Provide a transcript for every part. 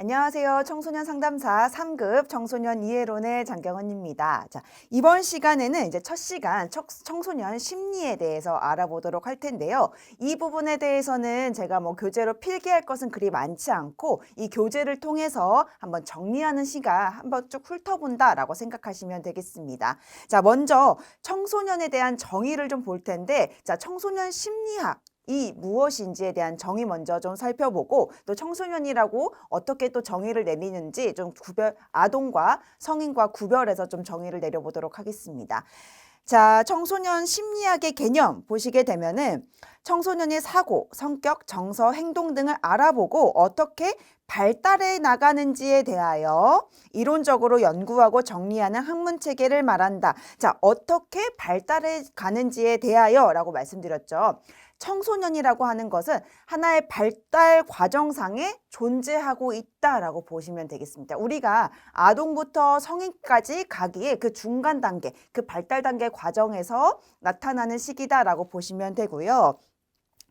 안녕하세요. 청소년 상담사 3급 청소년 이해론의 장경은입니다. 자, 이번 시간에는 이제 첫 시간 청소년 심리에 대해서 알아보도록 할 텐데요. 이 부분에 대해서는 제가 교재로 필기할 것은 그리 많지 않고 이 교재를 통해서 한번 정리하는 시간 한번 쭉 훑어본다라고 생각하시면 되겠습니다. 자, 먼저 청소년에 대한 정의를 좀 볼 텐데, 자, 청소년 심리학. 이 무엇인지에 대한 정의 먼저 좀 살펴보고 또 청소년이라고 어떻게 또 정의를 내리는지 좀 아동과 성인과 구별해서 좀 정의를 내려보도록 하겠습니다. 자, 청소년 심리학의 개념 보시게 되면은 청소년의 사고, 성격, 정서, 행동 등을 알아보고 어떻게 발달해 나가는지에 대하여 이론적으로 연구하고 정리하는 학문 체계를 말한다. 자, 어떻게 발달해 가는지에 대하여 라고 말씀드렸죠. 청소년이라고 하는 것은 하나의 발달 과정상에 존재하고 있다라고 보시면 되겠습니다. 우리가 아동부터 성인까지 가기에 그 중간 단계, 그 발달 단계 과정에서 나타나는 시기다라고 보시면 되고요.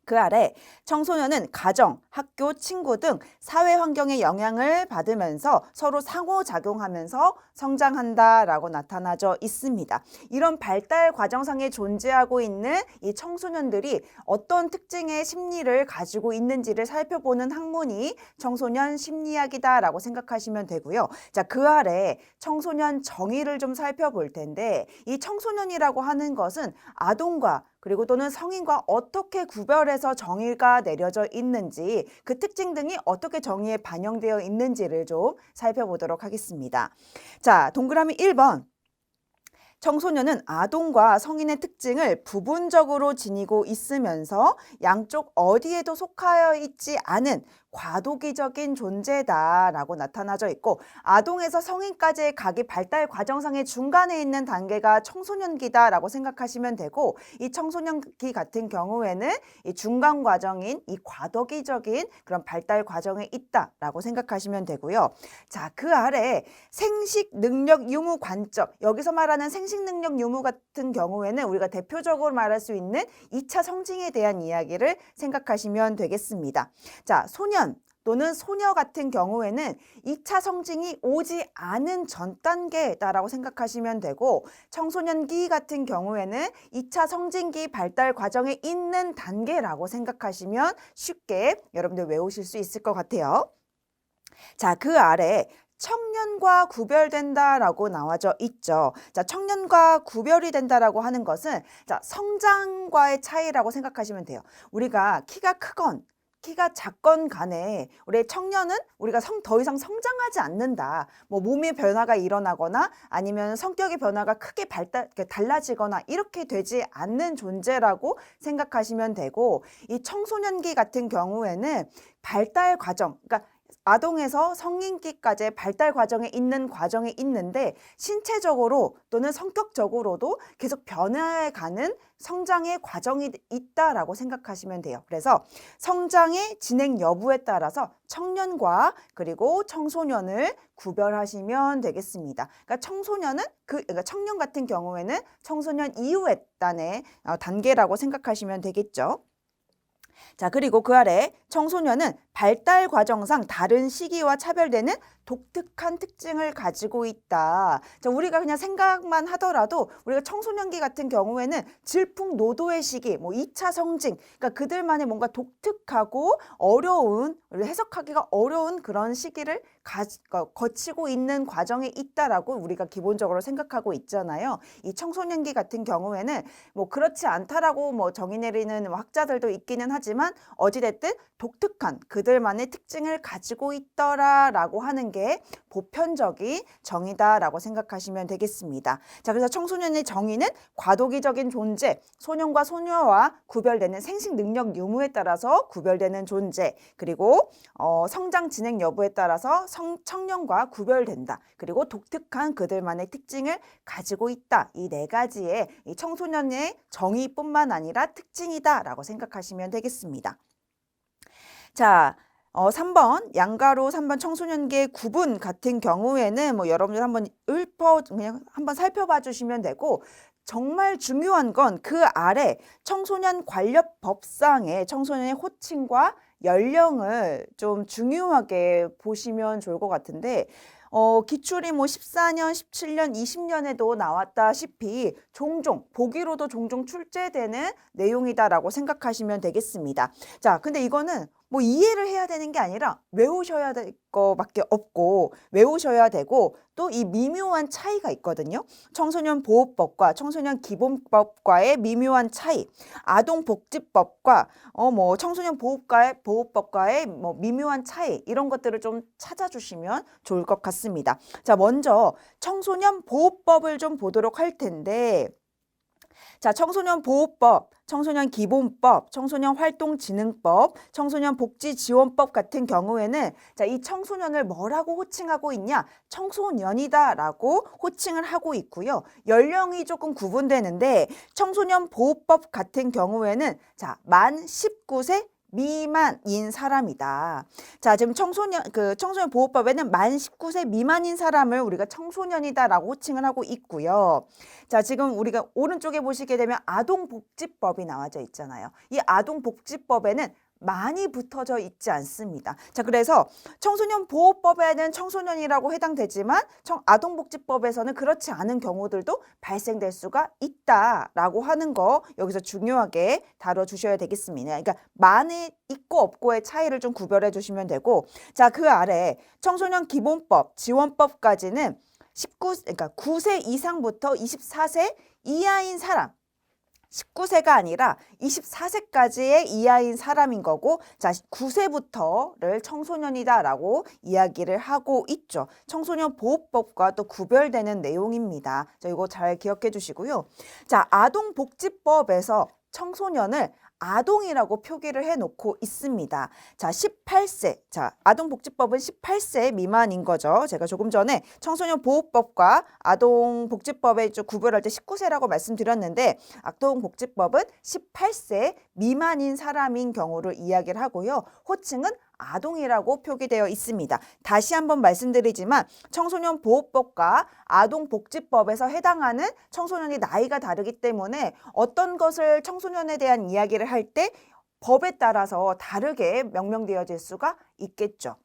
그 아래 청소년은 가정, 학교, 친구 등 사회 환경의 영향을 받으면서 서로 상호작용하면서 성장한다라고 나타나져 있습니다. 이런 발달 과정상에 존재하고 있는 이 청소년들이 어떤 특징의 심리를 가지고 있는지를 살펴보는 학문이 청소년 심리학이다라고 생각하시면 되고요. 자, 그 아래 청소년 정의를 좀 살펴볼 텐데 이 청소년이라고 하는 것은 아동과 그리고 또는 성인과 어떻게 구별해서 정의가 내려져 있는지 그 특징 등이 어떻게 정의에 반영되어 있는지를 좀 살펴보도록 하겠습니다. 자, 동그라미 1번. 청소년은 아동과 성인의 특징을 부분적으로 지니고 있으면서 양쪽 어디에도 속하여 있지 않은 과도기적인 존재다라고 나타나져 있고 아동에서 성인까지의 각이 발달 과정상의 중간에 있는 단계가 청소년기다라고 생각하시면 되고 이 청소년기 같은 경우에는 이 중간 과정인 이 과도기적인 그런 발달 과정에 있다라고 생각하시면 되고요. 자, 그 아래 생식 능력 유무 관점 여기서 말하는 생식 능력 유무 같은 경우에는 우리가 대표적으로 말할 수 있는 2차 성징에 대한 이야기를 생각하시면 되겠습니다. 자, 소년 또는 소녀 같은 경우에는 2차 성징이 오지 않은 전 단계다라고 생각하시면 되고 청소년기 같은 경우에는 2차 성징기 발달 과정에 있는 단계라고 생각하시면 쉽게 여러분들 외우실 수 있을 것 같아요. 자, 그 아래 청년과 구별된다라고 나와져 있죠. 자, 청년과 구별이 된다라고 하는 것은 자, 성장과의 차이라고 생각하시면 돼요. 우리가 키가 크건 키가 작건 간에 우리 청년은 우리가 더 이상 성장하지 않는다. 몸의 변화가 일어나거나 아니면 성격의 변화가 크게 달라지거나 이렇게 되지 않는 존재라고 생각하시면 되고 이 청소년기 같은 경우에는 발달 과정, 그러니까 아동에서 성인기까지의 발달 과정에 있는데 신체적으로 또는 성격적으로도 계속 변화해가는 성장의 과정이 있다라고 생각하시면 돼요. 그래서 성장의 진행 여부에 따라서 청년과 그리고 청소년을 구별하시면 되겠습니다. 그러니까 청소년은 그러니까 청년 같은 경우에는 청소년 이후의 단계라고 생각하시면 되겠죠. 자, 그리고 그 아래 청소년은 발달 과정상 다른 시기와 차별되는 독특한 특징을 가지고 있다. 자, 우리가 그냥 생각만 하더라도 우리가 청소년기 같은 경우에는 질풍노도의 시기, 2차 성징, 그러니까 그들만의 뭔가 독특하고 어려운, 해석하기가 어려운 그런 시기를 거치고 있는 과정에 있다라고 우리가 기본적으로 생각하고 있잖아요. 이 청소년기 같은 경우에는 그렇지 않다라고 정의 내리는 학자들도 있기는 하지만 어찌됐든 독특한 그들만의 특징을 가지고 있더라라고 하는 게 보편적인 정의다라고 생각하시면 되겠습니다. 자, 그래서 청소년의 정의는 과도기적인 존재, 소년과 소녀와 구별되는 생식 능력 유무에 따라서 구별되는 존재, 그리고 성장 진행 여부에 따라서 청년과 구별된다. 그리고 독특한 그들만의 특징을 가지고 있다. 이 네 가지의 이 청소년의 정의뿐만 아니라 특징이다라고 생각하시면 되겠습니다. 자, 3번 양가로 3번 청소년기의 구분 같은 경우에는 여러분들 그냥 한번 살펴봐 주시면 되고 정말 중요한 건 그 아래 청소년 관련법상의 청소년의 호칭과 연령을 좀 중요하게 보시면 좋을 것 같은데 기출이 뭐 14년, 17년, 20년에도 나왔다시피 종종 보기로도 종종 출제되는 내용이다라고 생각하시면 되겠습니다. 자, 근데 이거는 뭐 이해를 해야 되는 게 아니라 외우셔야 될 거밖에 없고 외우셔야 되고 또 이 미묘한 차이가 있거든요. 청소년 보호법과 청소년 기본법과의 미묘한 차이, 아동복지법과 뭐 청소년 보호법과의 뭐 미묘한 차이 이런 것들을 좀 찾아주시면 좋을 것 같습니다. 자, 먼저 청소년 보호법을 좀 보도록 할 텐데 자, 청소년 보호법, 청소년 기본법, 청소년 활동진흥법, 청소년 복지지원법 같은 경우에는 자, 이 청소년을 뭐라고 호칭하고 있냐? 청소년이다라고 호칭을 하고 있고요. 연령이 조금 구분되는데 청소년 보호법 같은 경우에는 자, 만 19세 미만인 사람이다. 자, 지금 청소년 보호법에는 만 19세 미만인 사람을 우리가 청소년이다라고 호칭을 하고 있고요. 자, 지금 우리가 오른쪽에 보시게 되면 아동복지법이 나와져 있잖아요. 이 아동복지법에는 많이 붙어져 있지 않습니다. 자, 그래서 청소년 보호법에는 청소년이라고 해당되지만 아동복지법에서는 그렇지 않은 경우들도 발생될 수가 있다라고 하는 거 여기서 중요하게 다뤄주셔야 되겠습니다. 그러니까 많이 있고 없고의 차이를 좀 구별해 주시면 되고 자, 그 아래 청소년 기본법, 지원법까지는 9세 이상부터 24세 이하인 사람 19세가 아니라 24세까지의 이하인 사람인 거고 자 9세부터를 청소년이다라고 이야기를 하고 있죠. 청소년 보호법과 또 구별되는 내용입니다. 자, 이거 잘 기억해 주시고요. 자, 아동복지법에서 청소년을 아동이라고 표기를 해놓고 있습니다. 자, 18세. 자, 아동복지법은 18세 미만인 거죠. 제가 조금 전에 청소년 보호법과 아동복지법에 좀 구별할 때 19세라고 말씀드렸는데 아동복지법은 18세 미만인 사람인 경우를 이야기를 하고요. 호칭은 아동이라고 표기되어 있습니다. 다시 한번 말씀드리지만 청소년 보호법과 아동복지법에서 해당하는 청소년이 나이가 다르기 때문에 어떤 것을 청소년에 대한 이야기를 할 때 법에 따라서 다르게 명명되어질 수가 있겠죠.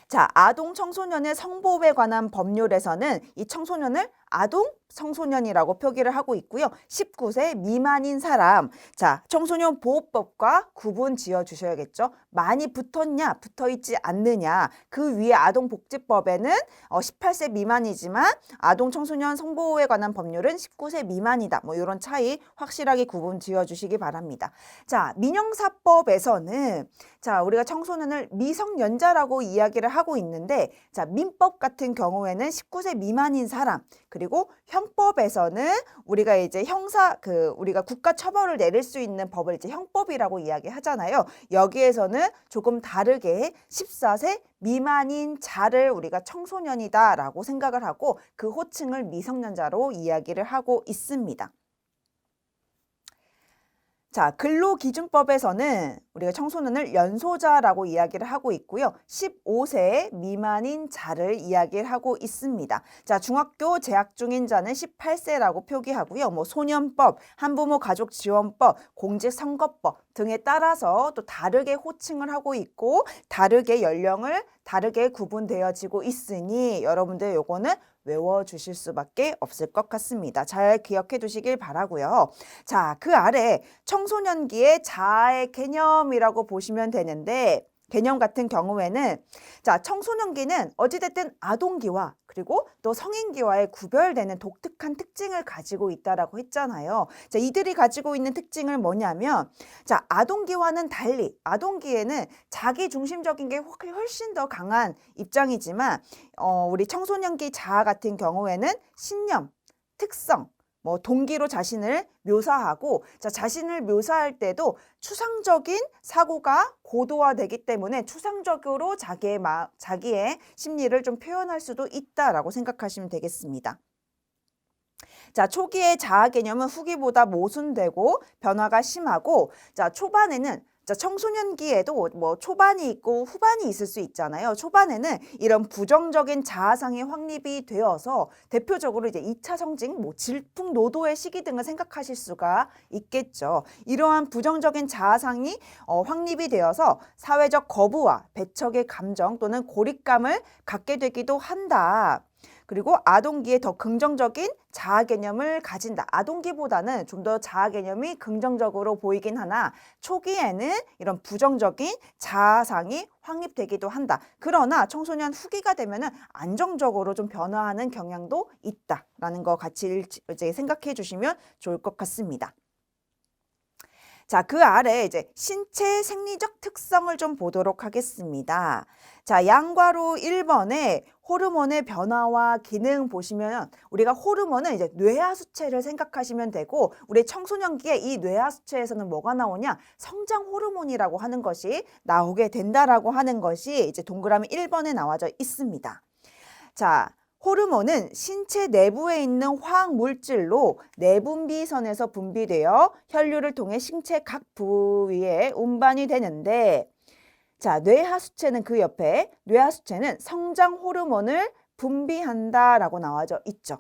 자, 아동 청소년의 성보호에 관한 법률에서는 이 청소년을 아동 청소년이라고 표기를 하고 있고요. 19세 미만인 사람. 자, 청소년 보호법과 구분 지어 주셔야겠죠. 많이 붙었냐, 붙어 있지 않느냐. 그 위에 아동복지법에는 18세 미만이지만 아동 청소년 성보호에 관한 법률은 19세 미만이다. 뭐 이런 차이 확실하게 구분 지어 주시기 바랍니다. 자, 민형사법에서는 자, 우리가 청소년을 미성년자라고 이야기를 하고 있는데 자, 민법 같은 경우에는 19세 미만인 사람 그리고 형법에서는 우리가 이제 우리가 국가 처벌을 내릴 수 있는 법을 이제 형법이라고 이야기하잖아요. 여기에서는 조금 다르게 14세 미만인 자를 우리가 청소년이다라고 생각을 하고 그 호칭을 미성년자로 이야기를 하고 있습니다. 자, 근로기준법에서는 우리가 청소년을 연소자라고 이야기를 하고 있고요. 15세 미만인 자를 이야기를 하고 있습니다. 자, 중학교 재학 중인 자는 18세라고 표기하고요. 뭐 소년법, 한부모 가족지원법, 공직선거법 등에 따라서 또 다르게 호칭을 하고 있고 다르게 연령을 다르게 구분되어지고 있으니 여러분들 요거는 외워주실 수밖에 없을 것 같습니다. 잘 기억해 두시길 바라고요. 자, 그 아래 청소년기의 자아의 개념이라고 보시면 되는데 개념 같은 경우에는 자, 청소년기는 어찌됐든 아동기와 그리고 또 성인기와의 구별되는 독특한 특징을 가지고 있다라고 했잖아요. 자, 이들이 가지고 있는 특징은 뭐냐면 자, 아동기와는 달리 아동기에는 자기 중심적인 게 훨씬 더 강한 입장이지만 우리 청소년기 자아 같은 경우에는 신념, 특성, 뭐 동기로 자신을 묘사하고 자, 자신을 묘사할 때도 추상적인 사고가 고도화되기 때문에 추상적으로 자기의 심리를 좀 표현할 수도 있다라고 생각하시면 되겠습니다. 자, 초기의 자아 개념은 후기보다 모순되고 변화가 심하고 자, 초반에는 자, 청소년기에도 뭐 초반이 있고 후반이 있을 수 있잖아요. 초반에는 이런 부정적인 자아상이 확립이 되어서 대표적으로 이제 2차 성징, 뭐 질풍노도의 시기 등을 생각하실 수가 있겠죠. 이러한 부정적인 자아상이 확립이 되어서 사회적 거부와 배척의 감정 또는 고립감을 갖게 되기도 한다. 그리고 아동기에 더 긍정적인 자아 개념을 가진다. 아동기보다는 좀 더 자아 개념이 긍정적으로 보이긴 하나 초기에는 이런 부정적인 자아상이 확립되기도 한다. 그러나 청소년 후기가 되면은 안정적으로 좀 변화하는 경향도 있다라는 거 같이 이제 생각해 주시면 좋을 것 같습니다. 자, 그 아래 이제 신체 생리적 특성을 좀 보도록 하겠습니다. 자, 양괄호 1번에 호르몬의 변화와 기능 보시면 우리가 호르몬은 이제 뇌하수체를 생각하시면 되고 우리 청소년기에 이 뇌하수체에서는 뭐가 나오냐? 성장 호르몬이라고 하는 것이 나오게 된다라고 하는 것이 이제 동그라미 1번에 나와져 있습니다. 자, 호르몬은 신체 내부에 있는 화학 물질로 내분비선에서 분비되어 혈류를 통해 신체 각 부위에 운반이 되는데 자, 뇌하수체는 그 옆에 뇌하수체는 성장 호르몬을 분비한다라고 나와져 있죠.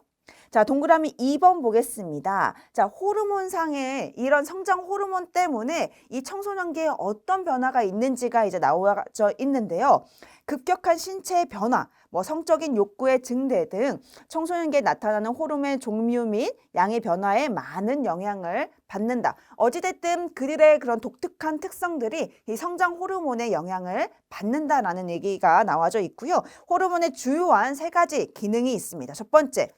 자, 동그라미 2번 보겠습니다. 자, 호르몬상의 이런 성장 호르몬 때문에 이 청소년기에 어떤 변화가 있는지가 이제 나와져 있는데요. 급격한 신체의 변화, 뭐 성적인 욕구의 증대 등 청소년기에 나타나는 호르몬의 종류 및 양의 변화에 많은 영향을 받는다. 어찌됐든 그들의 그런 독특한 특성들이 이 성장 호르몬의 영향을 받는다라는 얘기가 나와져 있고요. 호르몬의 주요한 3가지 기능이 있습니다. 첫 번째,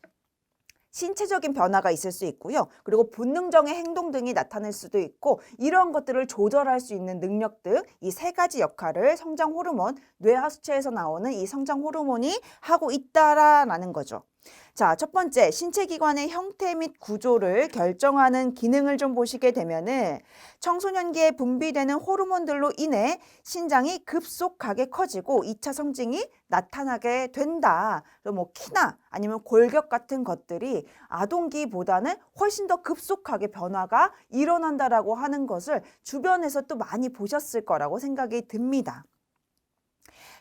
신체적인 변화가 있을 수 있고요. 그리고 본능적인 행동 등이 나타날 수도 있고 이런 것들을 조절할 수 있는 능력 등 이 3가지 역할을 성장 호르몬, 뇌하수체에서 나오는 이 성장 호르몬이 하고 있다라는 거죠. 자, 첫 번째, 신체 기관의 형태 및 구조를 결정하는 기능을 좀 보시게 되면은 청소년기에 분비되는 호르몬들로 인해 신장이 급속하게 커지고 2차 성징이 나타나게 된다. 뭐 키나 아니면 골격 같은 것들이 아동기보다는 훨씬 더 급속하게 변화가 일어난다라고 하는 것을 주변에서 또 많이 보셨을 거라고 생각이 듭니다.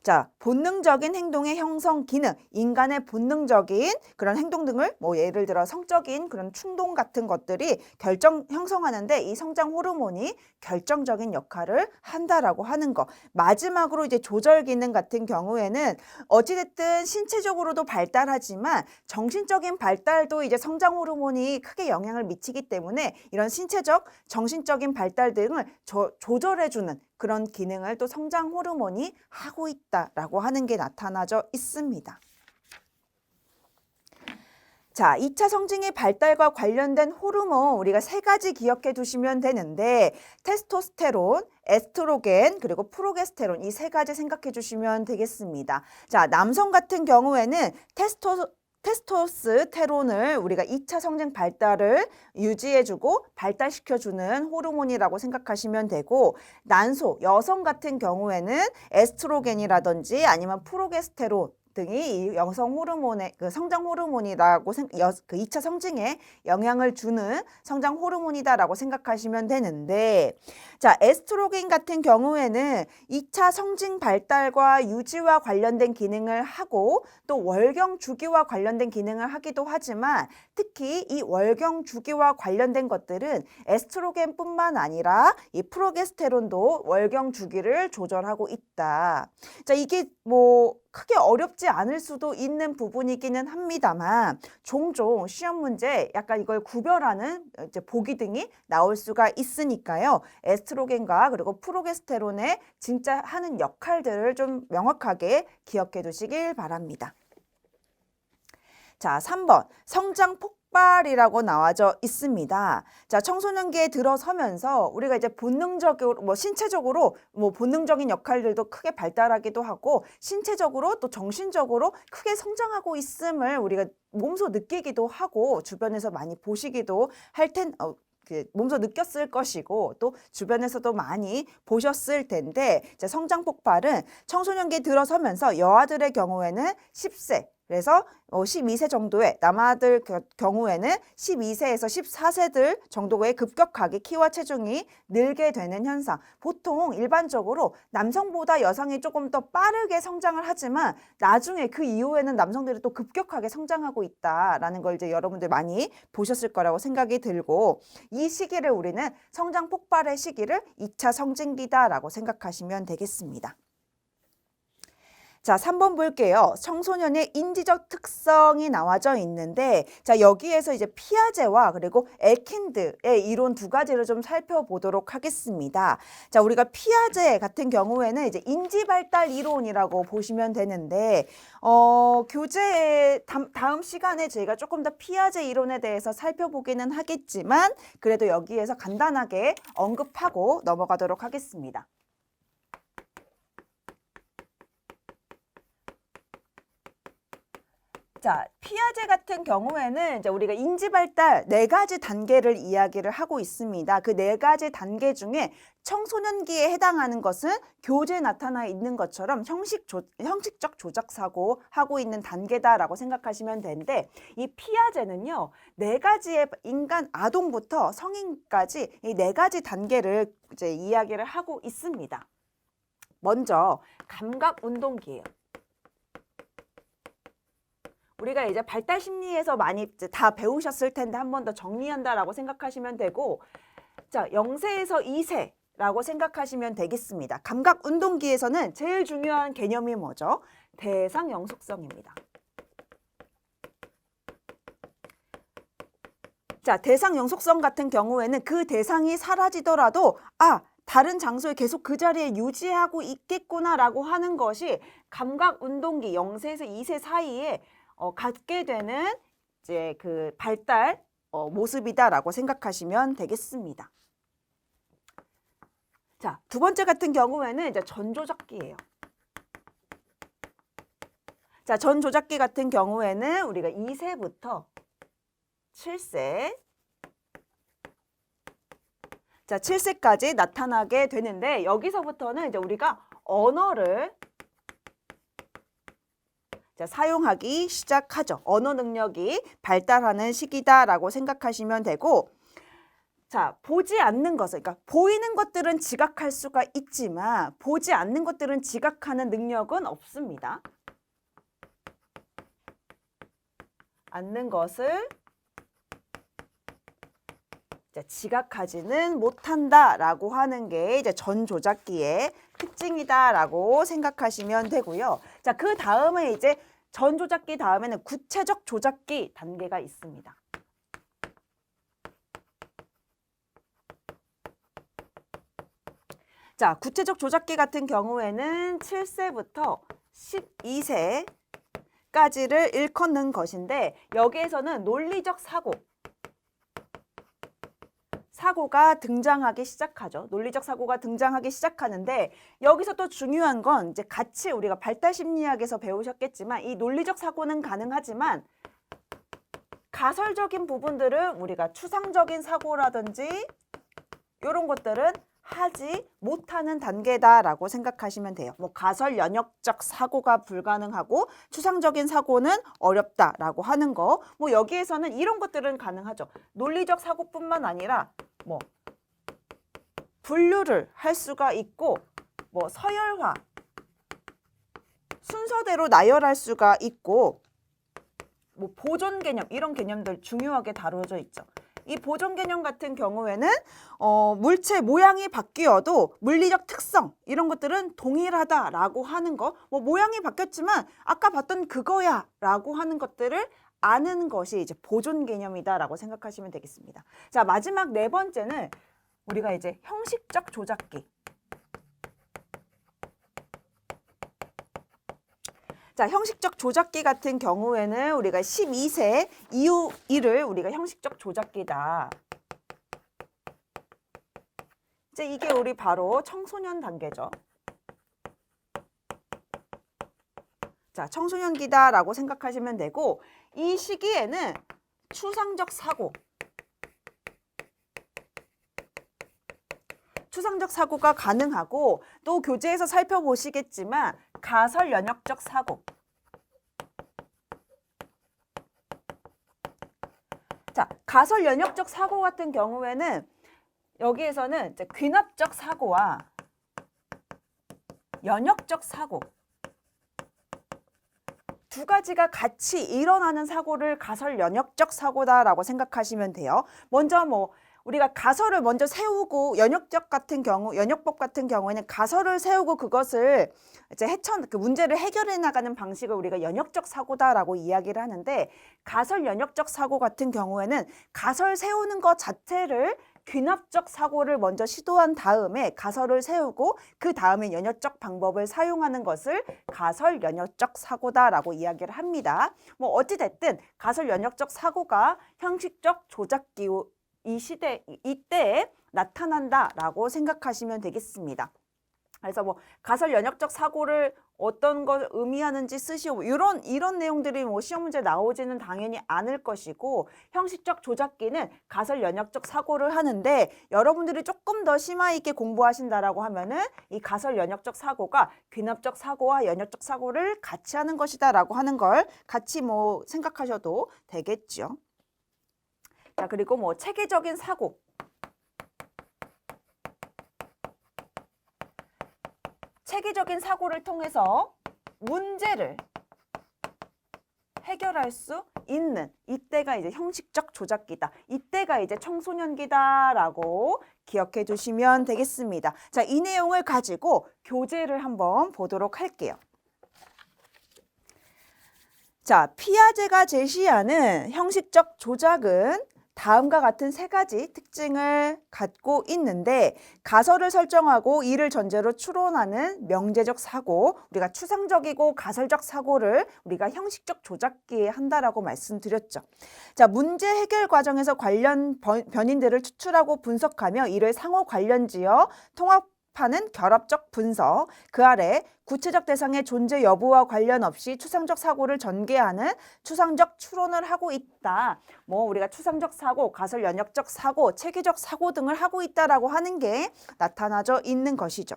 자, 본능적인 행동의 형성 기능, 인간의 본능적인 그런 행동 등을 뭐 예를 들어 성적인 그런 충동 같은 것들이 형성하는데 이 성장 호르몬이 결정적인 역할을 한다라고 하는 거. 마지막으로 이제 조절 기능 같은 경우에는 어찌됐든 신체적으로도 발달하지만 정신적인 발달도 이제 성장 호르몬이 크게 영향을 미치기 때문에 이런 신체적, 정신적인 발달 등을 조절해주는 그런 기능을 또 성장 호르몬이 하고 있다라고 하는 게 나타나져 있습니다. 자, 2차 성징의 발달과 관련된 호르몬 우리가 3가지 기억해 두시면 되는데 테스토스테론, 에스트로겐, 그리고 프로게스테론 이 3가지 생각해 주시면 되겠습니다. 자, 남성 같은 경우에는 테스토스테론을 우리가 2차 성징 발달을 유지해주고 발달시켜주는 호르몬이라고 생각하시면 되고 난소, 여성 같은 경우에는 에스트로겐이라든지 아니면 프로게스테론 등이 이 여성 호르몬의 그 성장 호르몬이라고 그 2차 성징에 영향을 주는 성장 호르몬이다라고 생각하시면 되는데 자, 에스트로겐 같은 경우에는 2차 성징 발달과 유지와 관련된 기능을 하고 또 월경 주기와 관련된 기능을 하기도 하지만 특히 이 월경 주기와 관련된 것들은 에스트로겐뿐만 아니라 이 프로게스테론도 월경 주기를 조절하고 있다. 자, 이게 뭐 크게 어렵지 않을 수도 있는 부분이기는 합니다만 종종 시험 문제 약간 이걸 구별하는 이제 보기 등이 나올 수가 있으니까요. 에스트로겐과 그리고 프로게스테론의 진짜 하는 역할들을 좀 명확하게 기억해 두시길 바랍니다. 자, 3번 성장 폭발이라고 나와져 있습니다. 자, 청소년기에 들어서면서 우리가 이제 본능적으로 뭐 신체적으로 뭐 본능적인 역할들도 크게 발달하기도 하고 신체적으로 또 정신적으로 크게 성장하고 있음을 우리가 몸소 느끼기도 하고 주변에서 많이 보시기도 몸소 느꼈을 것이고 또 주변에서도 많이 보셨을 텐데 이제 성장 폭발은 청소년기에 들어서면서 여아들의 경우에는 10세 그래서 12세 정도의 남아들 경우에는 12세에서 14세들 정도의 급격하게 키와 체중이 늘게 되는 현상. 보통 일반적으로 남성보다 여성이 조금 더 빠르게 성장을 하지만 나중에 그 이후에는 남성들이 또 급격하게 성장하고 있다라는 걸 이제 여러분들 많이 보셨을 거라고 생각이 들고, 이 시기를 우리는 성장 폭발의 시기를 2차 성징기다라고 생각하시면 되겠습니다. 자, 3번 볼게요. 청소년의 인지적 특성이 나와져 있는데, 자, 여기에서 이제 피아제와 그리고 엘킨드의 이론 두 가지를 좀 살펴보도록 하겠습니다. 자, 우리가 피아제 같은 경우에는 이제 인지발달 이론이라고 보시면 되는데, 교재의 다음 시간에 저희가 조금 더 피아제 이론에 대해서 살펴보기는 하겠지만, 그래도 여기에서 간단하게 언급하고 넘어가도록 하겠습니다. 자, 피아제 같은 경우에는 이제 우리가 인지발달 4가지 단계를 이야기를 하고 있습니다. 그 4가지 단계 중에 청소년기에 해당하는 것은 교재에 나타나 있는 것처럼 형식적 조작 사고 하고 있는 단계다라고 생각하시면 되는데, 이 피아제는요, 4가지의 인간 아동부터 성인까지 이 4가지 단계를 이제 이야기를 하고 있습니다. 먼저 감각 운동기예요. 우리가 이제 발달 심리에서 많이 이제 다 배우셨을 텐데 한 번 더 정리한다라고 생각하시면 되고, 자, 0세에서 2세라고 생각하시면 되겠습니다. 감각 운동기에서는 제일 중요한 개념이 뭐죠? 대상 영속성입니다. 자, 대상 영속성 같은 경우에는 그 대상이 사라지더라도 다른 장소에 계속 그 자리에 유지하고 있겠구나라고 하는 것이 감각 운동기 0세에서 2세 사이에 갖게 되는 이제 그 발달 모습이다라고 생각하시면 되겠습니다. 자, 두 번째 같은 경우에는 이제 전조작기예요. 자, 전조작기 같은 경우에는 우리가 2세부터 7세, 자, 7세까지 나타나게 되는데, 여기서부터는 이제 우리가 언어를 사용하기 시작하죠. 언어 능력이 발달하는 시기다라고 생각하시면 되고, 자, 보지 않는 것을, 그러니까 보이는 것들은 지각할 수가 있지만 보지 않는 것들은 지각하는 능력은 없습니다. 않는 것을 지각하지는 못한다라고 하는 게 이제 전조작기의 특징이다라고 생각하시면 되고요. 자, 그 다음에 이제 전조작기 다음에는 구체적 조작기 단계가 있습니다. 자, 구체적 조작기 같은 경우에는 7세부터 12세까지를 일컫는 것인데, 여기에서는 논리적 사고가 등장하기 시작하죠. 논리적 사고가 등장하기 시작하는데, 여기서 또 중요한 건 이제 같이 우리가 발달 심리학에서 배우셨겠지만, 이 논리적 사고는 가능하지만 가설적인 부분들은 우리가 추상적인 사고라든지 이런 것들은 하지 못하는 단계다라고 생각하시면 돼요. 뭐 가설 연역적 사고가 불가능하고 추상적인 사고는 어렵다라고 하는 거, 뭐 여기에서는 이런 것들은 가능하죠. 논리적 사고뿐만 아니라 뭐 분류를 할 수가 있고, 뭐 서열화, 순서대로 나열할 수가 있고, 뭐 보존 개념, 이런 개념들 중요하게 다뤄져 있죠. 이 보존 개념 같은 경우에는 물체 모양이 바뀌어도 물리적 특성 이런 것들은 동일하다라고 하는 거, 뭐 모양이 바뀌었지만 아까 봤던 그거야 라고 하는 것들을 아는 것이 이제 보존 개념이다라고 생각하시면 되겠습니다. 자, 마지막 4번째는 우리가 이제 형식적 조작기. 자, 형식적 조작기 같은 경우에는 우리가 12세 이후를 우리가 형식적 조작기다. 이제 이게 우리 바로 청소년 단계죠. 자, 청소년기다라고 생각하시면 되고, 이 시기에는 추상적 사고가 가능하고, 또 교재에서 살펴보시겠지만 가설 연역적 사고, 자, 가설 연역적 사고 같은 경우에는 여기에서는 이제 귀납적 사고와 연역적 사고 두 가지가 같이 일어나는 사고를 가설 연역적 사고다라고 생각하시면 돼요. 먼저 우리가 가설을 먼저 세우고 연역적 같은 경우, 연역법 같은 경우에는 가설을 세우고 그것을 이제 그 문제를 해결해 나가는 방식을 우리가 연역적 사고다라고 이야기를 하는데, 가설 연역적 사고 같은 경우에는 가설 세우는 것 자체를 귀납적 사고를 먼저 시도한 다음에 가설을 세우고 그 다음에 연역적 방법을 사용하는 것을 가설 연역적 사고다라고 이야기를 합니다. 뭐 어찌됐든 가설 연역적 사고가 형식적 조작기 이때에 나타난다라고 생각하시면 되겠습니다. 그래서 가설 연역적 사고를 어떤 걸 의미하는지 쓰시오. 이런 내용들이 시험 문제 나오지는 당연히 않을 것이고, 형식적 조작기는 가설 연역적 사고를 하는데 여러분들이 조금 더 심화 있게 공부하신다라고 하면은 이 가설 연역적 사고가 귀납적 사고와 연역적 사고를 같이 하는 것이다라고 하는 걸 같이 생각하셔도 되겠죠. 자, 그리고 체계적인 사고. 체계적인 사고를 통해서 문제를 해결할 수 있는 이때가 이제 형식적 조작기다. 이때가 이제 청소년기다라고 기억해 두시면 되겠습니다. 자, 이 내용을 가지고 교재를 한번 보도록 할게요. 자, 피아제가 제시하는 형식적 조작은 다음과 같은 세 가지 특징을 갖고 있는데, 가설을 설정하고 이를 전제로 추론하는 명제적 사고, 우리가 추상적이고 가설적 사고를 우리가 형식적 조작기에 한다라고 말씀드렸죠. 자, 문제 해결 과정에서 관련 변인들을 추출하고 분석하며 이를 상호 관련지어 통합하는 결합적 분석, 그 아래 구체적 대상의 존재 여부와 관련 없이 추상적 사고를 전개하는 추상적 추론을 하고 있다. 우리가 추상적 사고, 가설 연역적 사고, 체계적 사고 등을 하고 있다라고 하는 게 나타나져 있는 것이죠.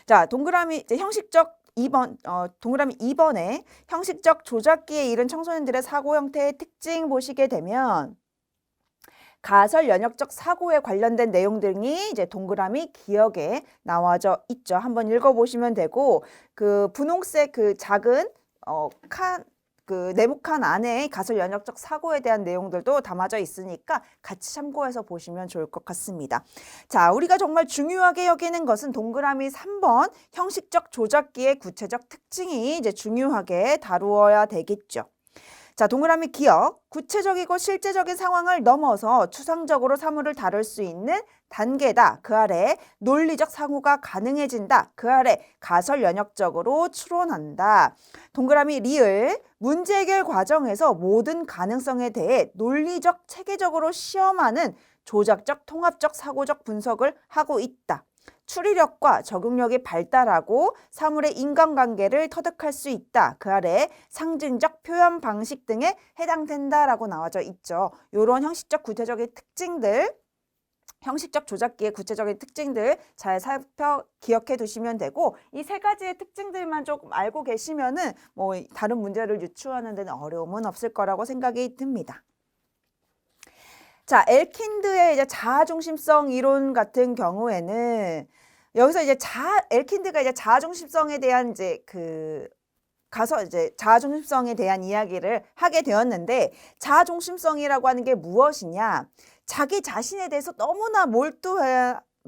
자, 동그라미 동그라미 2번에 형식적 조작기에 이른 청소년들의 사고 형태의 특징 보시게 되면 가설 연역적 사고에 관련된 내용 등이 이제 동그라미 기역에 나와져 있죠. 한번 읽어보시면 되고, 그 분홍색 그 작은 네모칸 안에 가설 연역적 사고에 대한 내용들도 담아져 있으니까 같이 참고해서 보시면 좋을 것 같습니다. 자, 우리가 정말 중요하게 여기는 것은 동그라미 3번 형식적 조작기의 구체적 특징이 이제 중요하게 다루어야 되겠죠. 자, 동그라미 기억, 구체적이고 실제적인 상황을 넘어서 추상적으로 사물을 다룰 수 있는 단계다. 그 아래 논리적 상호가 가능해진다. 그 아래 가설 연역적으로 추론한다. 동그라미 리을, 문제 해결 과정에서 모든 가능성에 대해 논리적 체계적으로 시험하는 조작적 통합적 사고적 분석을 하고 있다. 추리력과 적응력이 발달하고 사물의 인간관계를 터득할 수 있다. 그 아래 상징적 표현 방식 등에 해당된다라고 나와져 있죠. 이런 형식적 구체적인 특징들, 형식적 조작기의 구체적인 특징들 잘 기억해 두시면 되고, 이 세 가지의 특징들만 조금 알고 계시면은 다른 문제를 유추하는 데는 어려움은 없을 거라고 생각이 듭니다. 자, 엘킨드의 이제 자아중심성 이론 같은 경우에는 여기서 이제 엘킨드가 이제 자아중심성에 대한 자아중심성에 대한 이야기를 하게 되었는데, 자아중심성이라고 하는 게 무엇이냐? 자기 자신에 대해서 너무나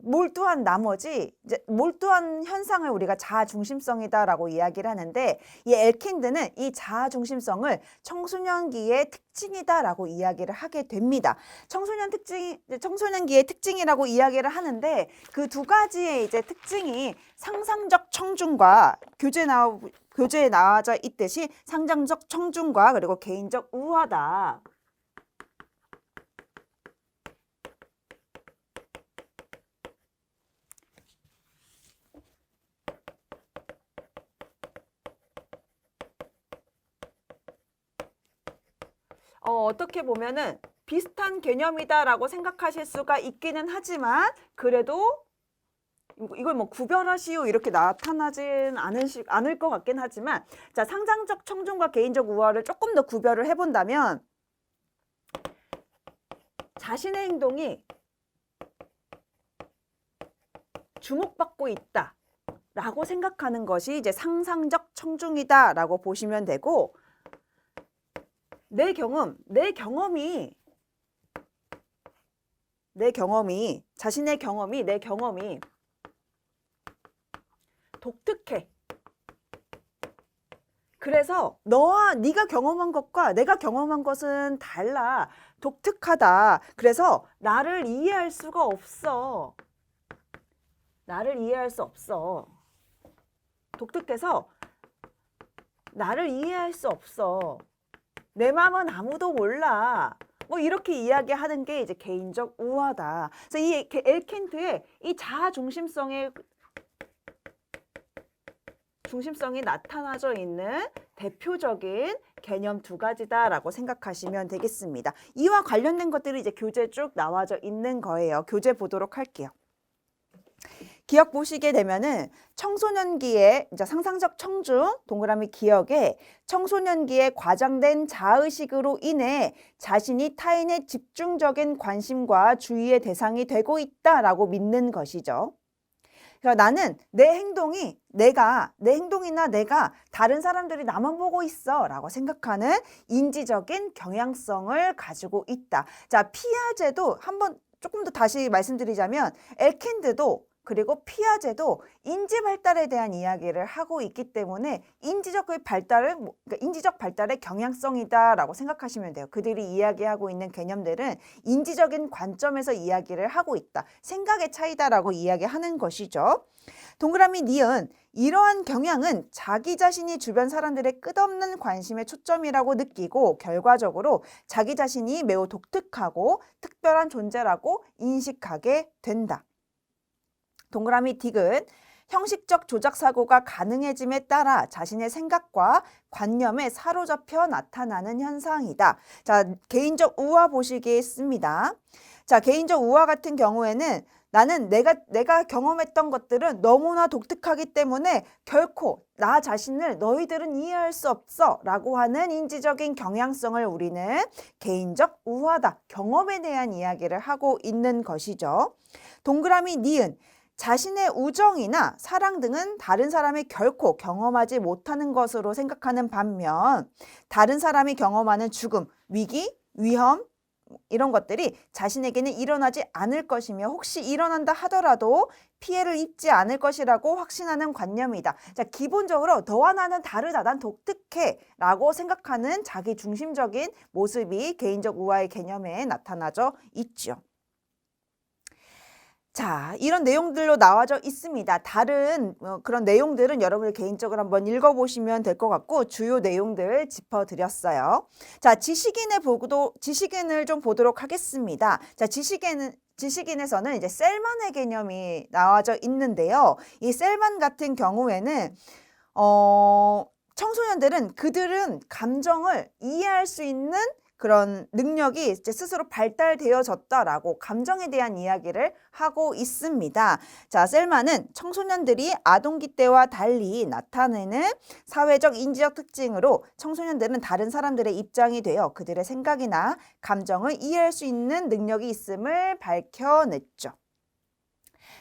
몰두한 나머지 몰두한 현상을 우리가 자아중심성이다라고 이야기를 하는데, 이 엘킨드는 이 자아중심성을 청소년기의 특징이다라고 이야기를 하게 됩니다. 청소년기의 특징이라고 이야기를 하는데, 그 두 가지의 이제 특징이 상상적 청중과 교재에 나와져 있듯이 상상적 청중과 그리고 개인적 우화다. 어떻게 보면은 비슷한 개념이다라고 생각하실 수가 있기는 하지만, 그래도 이걸 구별하시오 이렇게 나타나진 않을 것 같긴 하지만, 자, 상상적 청중과 개인적 우화를 조금 더 구별을 해본다면, 자신의 행동이 주목받고 있다 라고 생각하는 것이 이제 상상적 청중이다 라고 보시면 되고, 내 경험이 자신의 경험이, 내 경험이 독특해. 그래서 네가 경험한 것과 내가 경험한 것은 달라. 독특하다. 그래서 나를 이해할 수가 없어. 나를 이해할 수 없어. 독특해서 나를 이해할 수 없어. 내 마음은 아무도 몰라. 뭐 이렇게 이야기하는 게 이제 개인적 우화다. 그래서 이 엘킨트의 이 자아 중심성이 나타나져 있는 대표적인 개념 두 가지다라고 생각하시면 되겠습니다. 이와 관련된 것들이 이제 교재 쭉 나와져 있는 거예요. 교재 보도록 할게요. 기억 보시게 되면은 청소년기의 이제 상상적 청중, 동그라미 기억에 청소년기에 과장된 자의식으로 인해 자신이 타인의 집중적인 관심과 주의의 대상이 되고 있다라고 믿는 것이죠. 그러니까 나는 내 행동이나 내가 다른 사람들이 나만 보고 있어 라고 생각하는 인지적인 경향성을 가지고 있다. 자, 피아제도 한번 조금 더 다시 말씀드리자면 엘킨드도 그리고 피아제도 인지 발달에 대한 이야기를 하고 있기 때문에 인지적 발달의 경향성이다라고 생각하시면 돼요. 그들이 이야기하고 있는 개념들은 인지적인 관점에서 이야기를 하고 있다. 생각의 차이다라고 이야기하는 것이죠. 동그라미 니은, 이러한 경향은 자기 자신이 주변 사람들의 끝없는 관심의 초점이라고 느끼고 결과적으로 자기 자신이 매우 독특하고 특별한 존재라고 인식하게 된다. 동그라미 딕은 형식적 조작 사고가 가능해짐에 따라 자신의 생각과 관념에 사로잡혀 나타나는 현상이다. 자, 개인적 우화 보시겠습니다. 자, 개인적 우화 같은 경우에는 나는 내가 경험했던 것들은 너무나 독특하기 때문에 결코 나 자신을 너희들은 이해할 수 없어 라고 하는 인지적인 경향성을 우리는 개인적 우화다. 경험에 대한 이야기를 하고 있는 것이죠. 동그라미 니은, 자신의 우정이나 사랑 등은 다른 사람이 결코 경험하지 못하는 것으로 생각하는 반면 다른 사람이 경험하는 죽음, 위기, 위험 이런 것들이 자신에게는 일어나지 않을 것이며 혹시 일어난다 하더라도 피해를 입지 않을 것이라고 확신하는 관념이다. 자, 기본적으로 너와 나는 다르다, 난 독특해 라고 생각하는 자기 중심적인 모습이 개인적 우화의 개념에 나타나져 있죠. 자, 이런 내용들로 나와져 있습니다. 다른 그런 내용들은 여러분들 개인적으로 한번 읽어보시면 될 것 같고 주요 내용들 짚어드렸어요. 자, 지식인을 좀 보도록 하겠습니다. 자, 지식인에서는 이제 셀만의 개념이 나와져 있는데요. 이 셀만 같은 경우에는 청소년들은 그들은 감정을 이해할 수 있는 그런 능력이 이제 스스로 발달되어졌다라고 감정에 대한 이야기를 하고 있습니다. 자, 셀만은 청소년들이 아동기 때와 달리 나타내는 사회적 인지적 특징으로 청소년들은 다른 사람들의 입장이 되어 그들의 생각이나 감정을 이해할 수 있는 능력이 있음을 밝혀냈죠.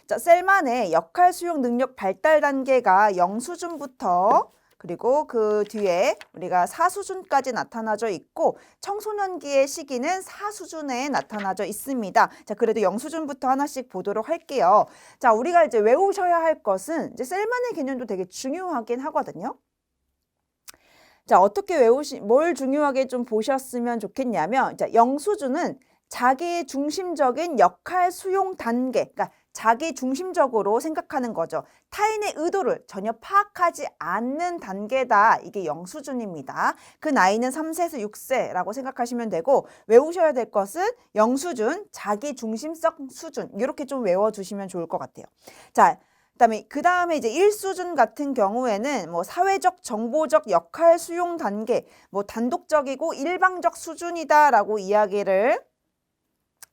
자, 셀만의 역할 수용 능력 발달 단계가 0수준부터 그리고 그 뒤에 우리가 4수준까지 나타나져 있고 청소년기의 시기는 4수준에 나타나져 있습니다. 자, 그래도 0수준부터 하나씩 보도록 할게요. 자, 우리가 이제 외우셔야 할 것은 이제 셀만의 개념도 되게 중요하긴 하거든요. 자, 어떻게 뭘 중요하게 좀 보셨으면 좋겠냐면, 자, 0수준은 자기 중심적인 역할 수용 단계, 그러니까 자기 중심적으로 생각하는 거죠. 타인의 의도를 전혀 파악하지 않는 단계다. 이게 0수준입니다. 그 나이는 3세에서 6세라고 생각하시면 되고 외우셔야 될 것은 0수준, 자기 중심성 수준 이렇게 좀 외워주시면 좋을 것 같아요. 자, 그다음에 이제 1수준 같은 경우에는 뭐 사회적 정보적 역할 수용 단계, 뭐 단독적이고 일방적 수준이다라고 이야기를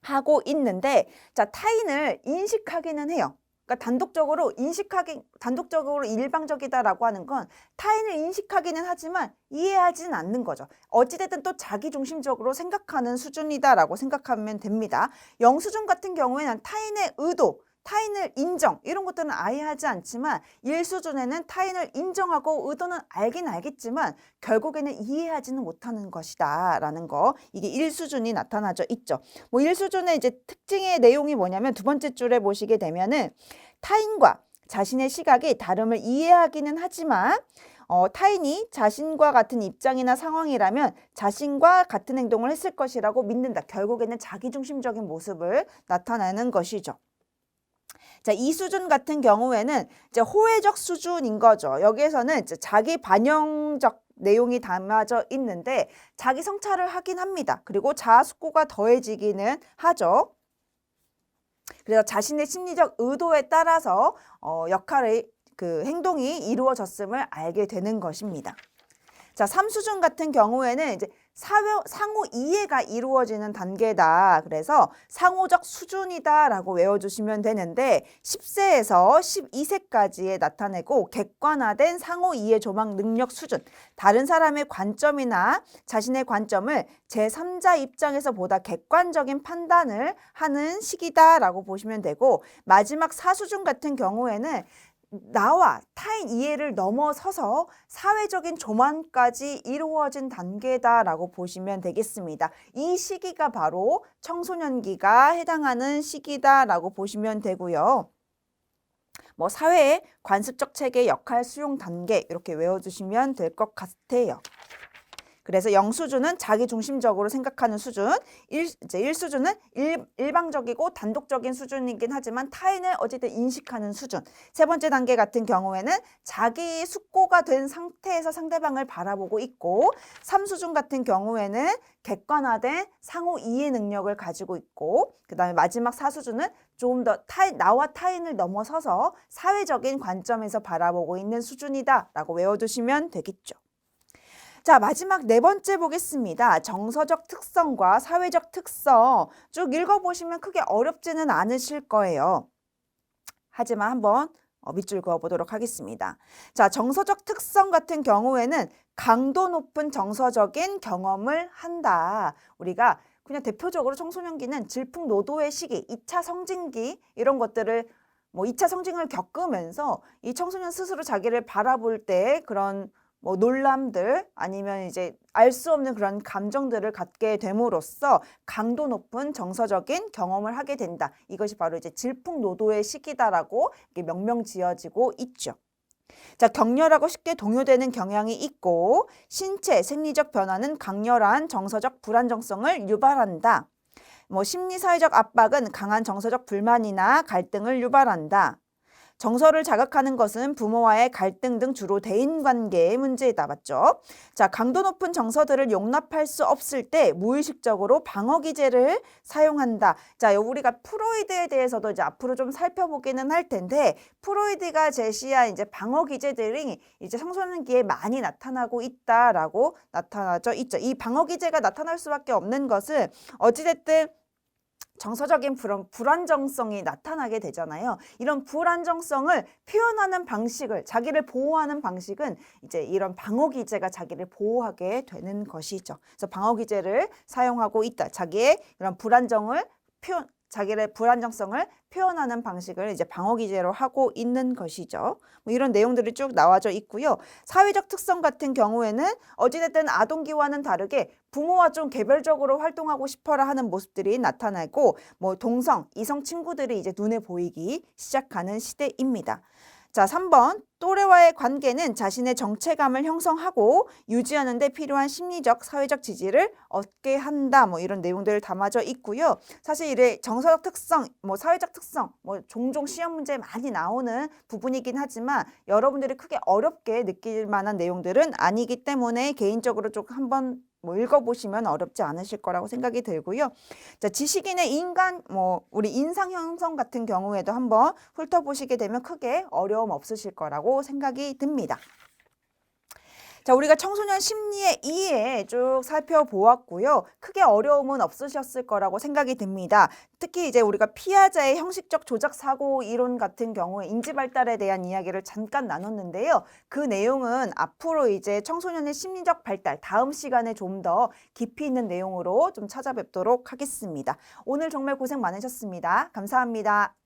하고 있는데, 자, 타인을 인식하기는 해요. 그러니까 단독적으로 일방적이다라고 하는 건 타인을 인식하기는 하지만 이해하지는 않는 거죠. 어찌됐든 또 자기중심적으로 생각하는 수준이다라고 생각하면 됩니다. 영수증 같은 경우에는 타인의 의도, 타인을 인정 이런 것들은 아예 하지 않지만 1수준에는 타인을 인정하고 의도는 알긴 알겠지만 결국에는 이해하지는 못하는 것이다 라는 거, 이게 1수준이 나타나져 있죠. 뭐 1수준의 이제 특징의 내용이 뭐냐면 두 번째 줄에 보시게 되면은 타인과 자신의 시각이 다름을 이해하기는 하지만 타인이 자신과 같은 입장이나 상황이라면 자신과 같은 행동을 했을 것이라고 믿는다. 결국에는 자기중심적인 모습을 나타내는 것이죠. 자, 이 수준 같은 경우에는 이제 호혜적 수준인 거죠. 여기에서는 이제 자기 반영적 내용이 담아져 있는데 자기 성찰을 하긴 합니다. 그리고 자아 숙고가 더해지기는 하죠. 그래서 자신의 심리적 의도에 따라서 행동이 이루어졌음을 알게 되는 것입니다. 자, 3수준 같은 경우에는 이제 상호 이해가 이루어지는 단계다. 그래서 상호적 수준이다라고 외워주시면 되는데 10세에서 12세까지에 나타내고 객관화된 상호 이해 조망 능력 수준. 다른 사람의 관점이나 자신의 관점을 제3자 입장에서 보다 객관적인 판단을 하는 시기다라고 보시면 되고 마지막 4수준 같은 경우에는 나와 타인 이해를 넘어서서 사회적인 조망까지 이루어진 단계다라고 보시면 되겠습니다. 이 시기가 바로 청소년기가 해당하는 시기다라고 보시면 되고요. 뭐 사회의 관습적 체계 역할 수용 단계 이렇게 외워주시면 될 것 같아요. 그래서 0수준은 자기중심적으로 생각하는 수준, 1수준은 일방적이고 단독적인 수준이긴 하지만 타인을 어쨌든 인식하는 수준. 세 번째 단계 같은 경우에는 자기 숙고가 된 상태에서 상대방을 바라보고 있고 3수준 같은 경우에는 객관화된 상호 이해 능력을 가지고 있고 그 다음에 마지막 4수준은 좀 더 나와 타인을 넘어서서 사회적인 관점에서 바라보고 있는 수준이다라고 외워두시면 되겠죠. 자, 마지막 네 번째 보겠습니다. 정서적 특성과 사회적 특성 쭉 읽어보시면 크게 어렵지는 않으실 거예요. 하지만 한번 밑줄 그어보도록 하겠습니다. 자, 정서적 특성 같은 경우에는 강도 높은 정서적인 경험을 한다. 우리가 그냥 대표적으로 청소년기는 질풍노도의 시기, 2차 성징기 이런 것들을 2차 성징을 겪으면서 이 청소년 스스로 자기를 바라볼 때 그런 놀람들 아니면 이제 알 수 없는 그런 감정들을 갖게 됨으로써 강도 높은 정서적인 경험을 하게 된다. 이것이 바로 이제 질풍노도의 시기다라고 명명 지어지고 있죠. 자, 격렬하고 쉽게 동요되는 경향이 있고 신체, 생리적 변화는 강렬한 정서적 불안정성을 유발한다. 심리사회적 압박은 강한 정서적 불만이나 갈등을 유발한다. 정서를 자극하는 것은 부모와의 갈등 등 주로 대인관계의 문제이다. 맞죠? 자, 강도 높은 정서들을 용납할 수 없을 때 무의식적으로 방어기제를 사용한다. 자, 우리가 프로이드에 대해서도 이제 앞으로 좀 살펴보기는 할 텐데 프로이드가 제시한 이제 방어기제들이 이제 청소년기에 많이 나타나고 있다라고 나타나져 있죠. 이 방어기제가 나타날 수밖에 없는 것은 어찌됐든 정서적인 불안정성이 나타나게 되잖아요. 이런 불안정성을 표현하는 방식을, 자기를 보호하는 방식은 이제 이런 방어기제가 자기를 보호하게 되는 것이죠. 그래서 방어기제를 사용하고 있다. 자기의 이런 자기의 불안정성을 표현하는 방식을 이제 방어기제로 하고 있는 것이죠. 이런 내용들이 쭉 나와져 있고요. 사회적 특성 같은 경우에는 어찌됐든 아동기와는 다르게 부모와 좀 개별적으로 활동하고 싶어라 하는 모습들이 나타나고 동성, 이성 친구들이 이제 눈에 보이기 시작하는 시대입니다. 자, 3번 또래와의 관계는 자신의 정체감을 형성하고 유지하는 데 필요한 심리적, 사회적 지지를 얻게 한다. 이런 내용들을 담아져 있고요. 사실 이래 정서적 특성, 사회적 특성, 종종 시험 문제에 많이 나오는 부분이긴 하지만 여러분들이 크게 어렵게 느낄 만한 내용들은 아니기 때문에 개인적으로 좀 한번 읽어보시면 어렵지 않으실 거라고 생각이 들고요. 자, 지식인의 우리 인상 형성 같은 경우에도 한번 훑어보시게 되면 크게 어려움 없으실 거라고 생각이 듭니다. 자, 우리가 청소년 심리의 이해 쭉 살펴보았고요. 크게 어려움은 없으셨을 거라고 생각이 듭니다. 특히 이제 우리가 피아자의 형식적 조작 사고 이론 같은 경우에 인지 발달에 대한 이야기를 잠깐 나눴는데요. 그 내용은 앞으로 이제 청소년의 심리적 발달 다음 시간에 좀 더 깊이 있는 내용으로 좀 찾아뵙도록 하겠습니다. 오늘 정말 고생 많으셨습니다. 감사합니다.